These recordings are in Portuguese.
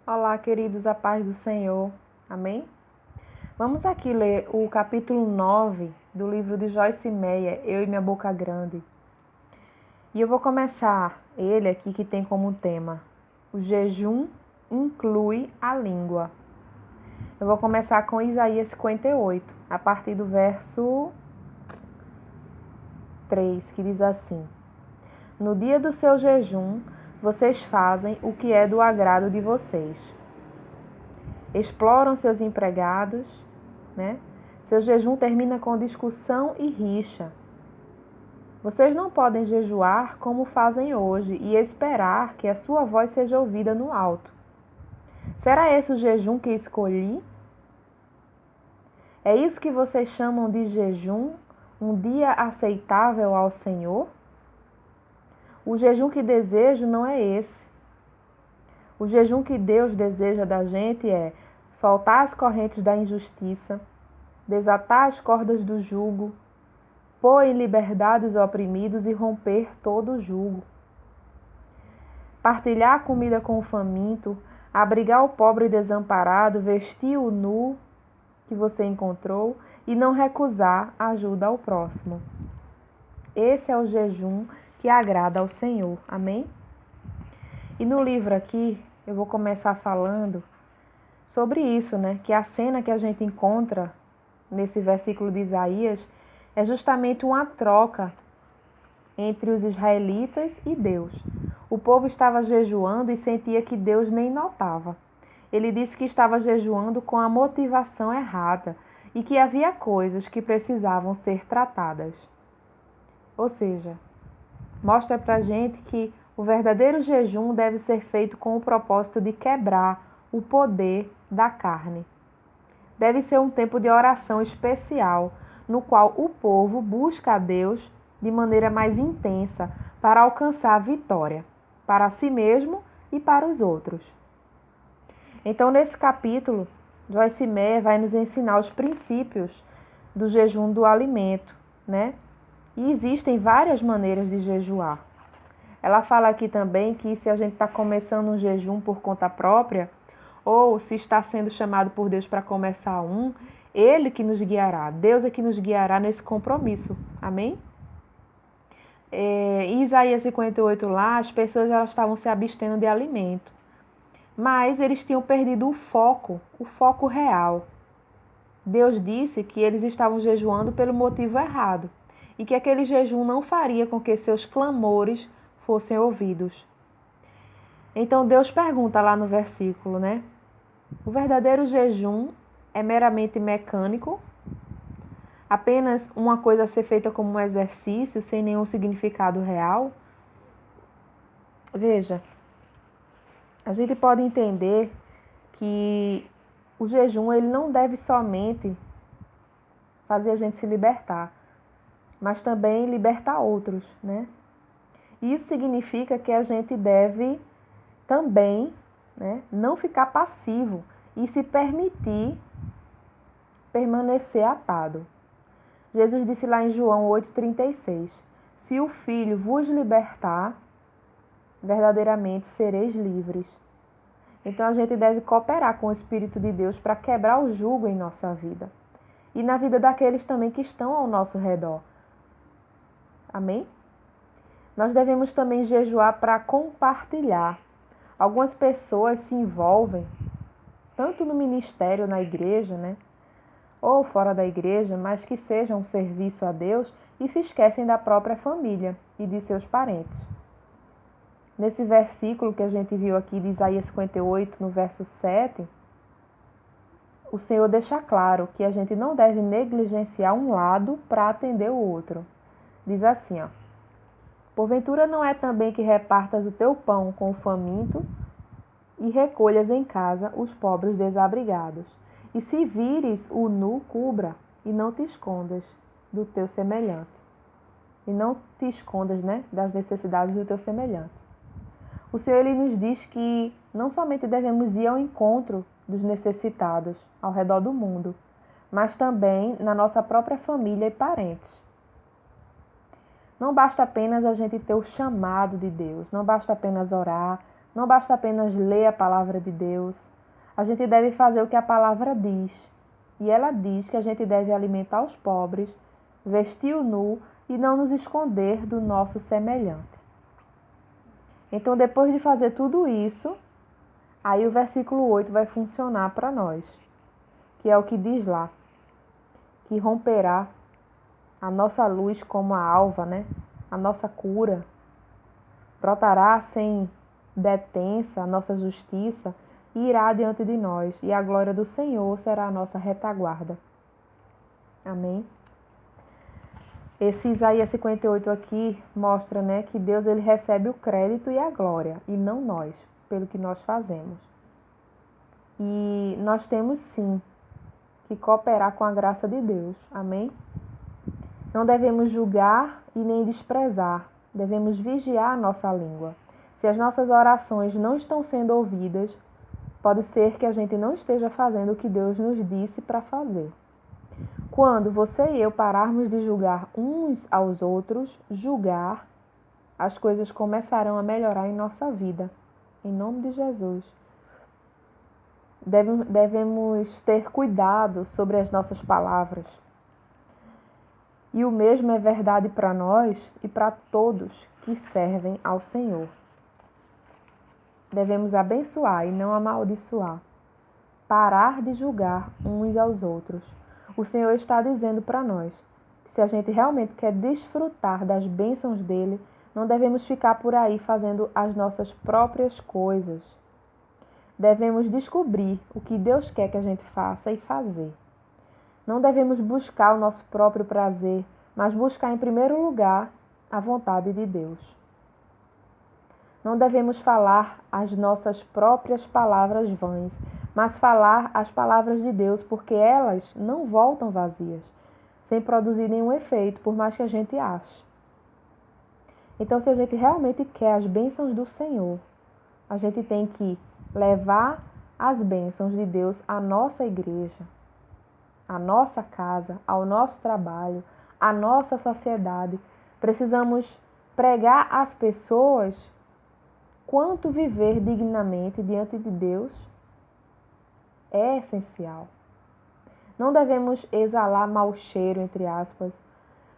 Olá, queridos, a paz do Senhor. Amém? Vamos aqui ler o capítulo 9 do livro de Joyce Meyer, Eu e Minha Boca Grande. E eu vou começar ele aqui que tem como tema: o jejum inclui a língua. Eu vou começar com Isaías 58, a partir do verso 3, que diz assim: No dia do seu jejum, vocês fazem o que é do agrado de vocês. Exploram seus empregados, né? Seu jejum termina com discussão e rixa. Vocês não podem jejuar como fazem hoje e esperar que a sua voz seja ouvida no alto. Será esse o jejum que escolhi? É isso que vocês chamam de jejum, um dia aceitável ao Senhor? O jejum que desejo não é esse. O jejum que Deus deseja da gente é soltar as correntes da injustiça, desatar as cordas do jugo, pôr em liberdade os oprimidos e romper todo o jugo. Partilhar a comida com o faminto, abrigar o pobre desamparado, vestir o nu que você encontrou e não recusar a ajuda ao próximo. Esse é o jejum que agrada ao Senhor. Amém? E no livro aqui, eu vou começar falando sobre isso, né? Que a cena que a gente encontra nesse versículo de Isaías é justamente uma troca entre os israelitas e Deus. O povo estava jejuando e sentia que Deus nem notava. Ele disse que estava jejuando com a motivação errada e que havia coisas que precisavam ser tratadas. Ou seja, mostra pra gente que o verdadeiro jejum deve ser feito com o propósito de quebrar o poder da carne. Deve ser um tempo de oração especial, no qual o povo busca a Deus de maneira mais intensa para alcançar a vitória, para si mesmo e para os outros. Então, nesse capítulo, Joyce Meyer vai nos ensinar os princípios do jejum do alimento, né? E existem várias maneiras de jejuar. Ela fala aqui também que se a gente está começando um jejum por conta própria, ou se está sendo chamado por Deus para começar Ele que nos guiará. Deus é que nos guiará nesse compromisso. Amém? Em Isaías 58 lá, as pessoas elas estavam se abstendo de alimento. Mas eles tinham perdido o foco real. Deus disse que eles estavam jejuando pelo motivo errado e que aquele jejum não faria com que seus clamores fossem ouvidos. Então Deus pergunta lá no versículo, né? O verdadeiro jejum é meramente mecânico, apenas uma coisa a ser feita como um exercício, sem nenhum significado real? Veja, a gente pode entender que o jejum ele não deve somente fazer a gente se libertar, mas também libertar outros, né? Isso significa que a gente deve também, né, não ficar passivo e se permitir permanecer atado. Jesus disse lá em João 8,36: Se o Filho vos libertar, verdadeiramente sereis livres. Então a gente deve cooperar com o Espírito de Deus para quebrar o jugo em nossa vida e na vida daqueles também que estão ao nosso redor. Amém? Nós devemos também jejuar para compartilhar. Algumas pessoas se envolvem, tanto no ministério, na igreja, né? Ou fora da igreja, mas que seja um serviço a Deus e se esquecem da própria família e de seus parentes. Nesse versículo que a gente viu aqui de Isaías 58, no verso 7, o Senhor deixa claro que a gente não deve negligenciar um lado para atender o outro. Diz assim, ó: Porventura não é também que repartas o teu pão com o faminto e recolhas em casa os pobres desabrigados? E se vires o nu, cubra, e não te escondas do teu semelhante. E não te escondas, né, das necessidades do teu semelhante. O Senhor ele nos diz que não somente devemos ir ao encontro dos necessitados ao redor do mundo, mas também na nossa própria família e parentes. Não basta apenas a gente ter o chamado de Deus, não basta apenas orar, Não basta apenas ler a palavra de Deus. A gente deve fazer o que a palavra diz. E ela diz que a gente deve alimentar os pobres, vestir o nu e não nos esconder do nosso semelhante. Então, depois de fazer tudo isso, aí o versículo 8 vai funcionar para nós, que é o que diz lá, que romperá a nossa luz como a alva, né? A nossa cura, brotará sem detença a nossa justiça e irá diante de nós, e a glória do Senhor será a nossa retaguarda. Amém? Esse Isaías 58 aqui mostra, né, que Deus ele recebe o crédito e a glória, e não nós, pelo que nós fazemos. E nós temos sim que cooperar com a graça de Deus. Amém? Não devemos julgar e nem desprezar, devemos vigiar a nossa língua. Se as nossas orações não estão sendo ouvidas, pode ser que a gente não esteja fazendo o que Deus nos disse para fazer. Quando você e eu pararmos de julgar uns aos outros, as coisas começarão a melhorar em nossa vida. Em nome de Jesus. Devemos ter cuidado sobre as nossas palavras. E o mesmo é verdade para nós e para todos que servem ao Senhor. Devemos abençoar e não amaldiçoar. Parar de julgar uns aos outros. O Senhor está dizendo para nós que se a gente realmente quer desfrutar das bênçãos dele, não devemos ficar por aí fazendo as nossas próprias coisas. Devemos descobrir o que Deus quer que a gente faça e fazer. Não devemos buscar o nosso próprio prazer, mas buscar em primeiro lugar a vontade de Deus. Não devemos falar as nossas próprias palavras vãs, mas falar as palavras de Deus, porque elas não voltam vazias, sem produzir nenhum efeito, por mais que a gente ache. Então, se a gente realmente quer as bênçãos do Senhor, a gente tem que levar as bênçãos de Deus à nossa igreja, à nossa casa, ao nosso trabalho, à nossa sociedade. Precisamos pregar às pessoas quanto viver dignamente diante de Deus é essencial. Não devemos exalar mau cheiro, entre aspas.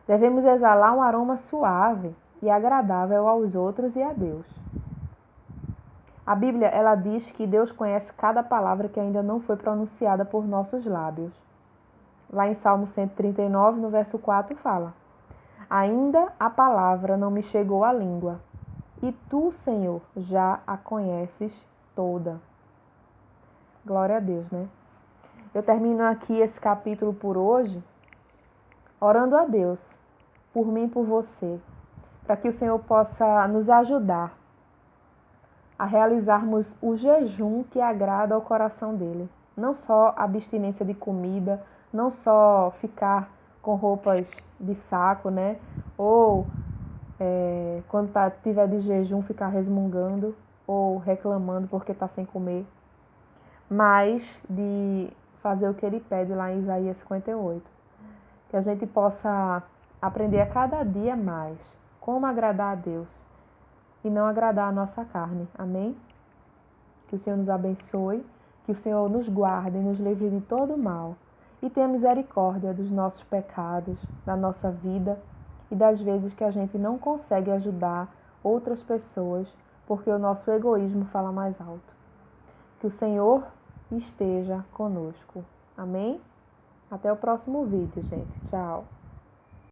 Devemos exalar um aroma suave e agradável aos outros e a Deus. A Bíblia, ela diz que Deus conhece cada palavra que ainda não foi pronunciada por nossos lábios. Lá em Salmo 139, no verso 4, fala: Ainda a palavra não me chegou à língua, e tu, Senhor, já a conheces toda. Glória a Deus, né? Eu termino aqui esse capítulo por hoje, orando a Deus, por mim e por você, para que o Senhor possa nos ajudar a realizarmos o jejum que agrada ao coração dele. Não só a abstinência de comida, não só ficar com roupas de saco, né? Ou quando tiver de jejum, ficar resmungando ou reclamando porque está sem comer, mas de fazer o que ele pede lá em Isaías 58. Que a gente possa aprender a cada dia mais como agradar a Deus e não agradar a nossa carne. Amém? Que o Senhor nos abençoe, que o Senhor nos guarde e nos livre de todo mal e tenha misericórdia dos nossos pecados, da nossa vida e das vezes que a gente não consegue ajudar outras pessoas porque o nosso egoísmo fala mais alto. Que o Senhor esteja conosco. Amém? Até o próximo vídeo, gente. Tchau.